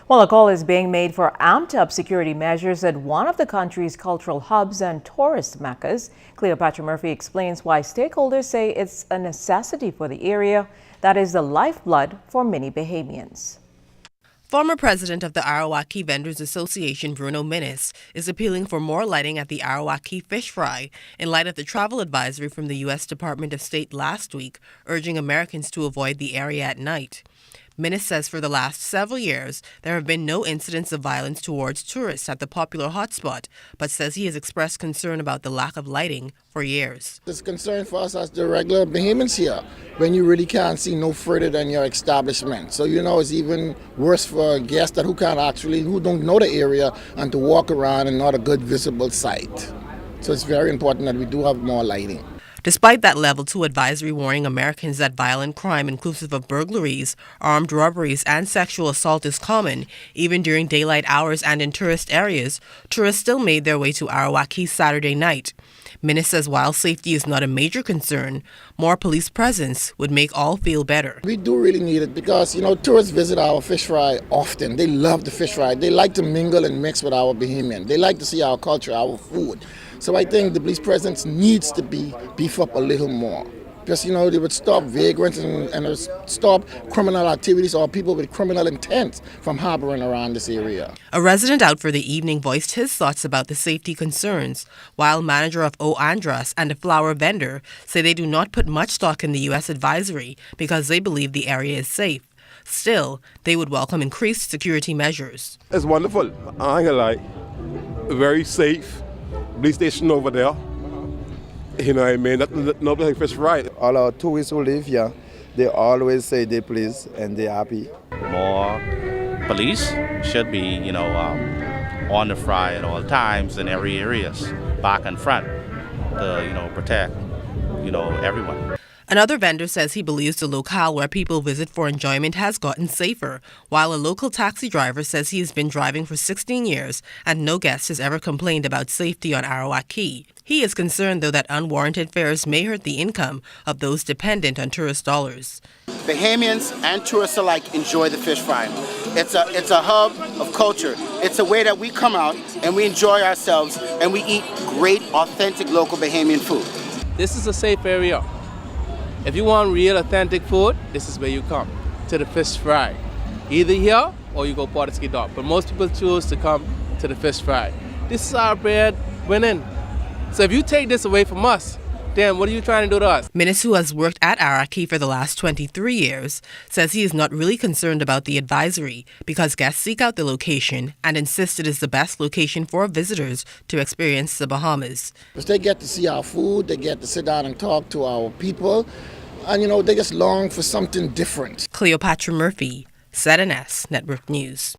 Well, a call is being made for amped-up security measures at one of the country's cultural hubs and tourist meccas. Cleopatra Murphy explains why stakeholders say it's a necessity for the area that is the lifeblood for many Bahamians. Former president of the Arawak Vendors Association, Bruno Minnis, is appealing for more lighting at the Arawak fish fry in light of the travel advisory from the U.S. Department of State last week, urging Americans to avoid the area at night. Minnis says for the last several years, there have been no incidents of violence towards tourists at the popular hotspot, but says he has expressed concern about the lack of lighting for years. It's a concern for us as the regular Bahamians here, when you really can't see no further than your establishment. So, it's even worse for guests who don't know the area and to walk around and not a good visible sight. So it's very important that we do have more lighting. Despite that Level 2 advisory warning Americans that violent crime, inclusive of burglaries, armed robberies, and sexual assault is common, even during daylight hours and in tourist areas, tourists still made their way to Arawak Saturday night. Minnis says while safety is not a major concern, more police presence would make all feel better. We do really need it because, tourists visit our fish fry often. They love the fish fry. They like to mingle and mix with our Bahamian. They like to see our culture, our food. So I think the police presence needs to be beefed up a little more. Because, they would stop vagrants and stop criminal activities or people with criminal intent from harboring around this area. A resident out for the evening voiced his thoughts about the safety concerns, while manager of O. Andras and a flower vendor say they do not put much stock in the U.S. advisory because they believe the area is safe. Still, they would welcome increased security measures. It's wonderful. I ain't gonna lie. Very safe. Police station over there. You know what I mean? Nobody fish right. All our tourists who live here, they always say they're pleased and they're happy. More police should be, on the fry at all times in every areas, back and front, to, protect, everyone. Another vendor says he believes the locale where people visit for enjoyment has gotten safer, while a local taxi driver says he has been driving for 16 years and no guest has ever complained about safety on Arawak. He is concerned, though, that unwarranted fares may hurt the income of those dependent on tourist dollars. Bahamians and tourists alike enjoy the fish fry. It's a hub of culture. It's a way that we come out and we enjoy ourselves and we eat great, authentic local Bahamian food. This is a safe area. If you want real authentic food, this is where you come, to the fish fry. Either here or you go Portuguese Dock, but most people choose to come to the fish fry. This is our bread winning. So if you take this away from us, then what are you trying to do to us? Minnis, who has worked at Arawak for the last 23 years, says he is not really concerned about the advisory because guests seek out the location and insist it is the best location for visitors to experience the Bahamas. Because they get to see our food, they get to sit down and talk to our people, and they just long for something different. Cleopatra Murphy, ZNS Network News.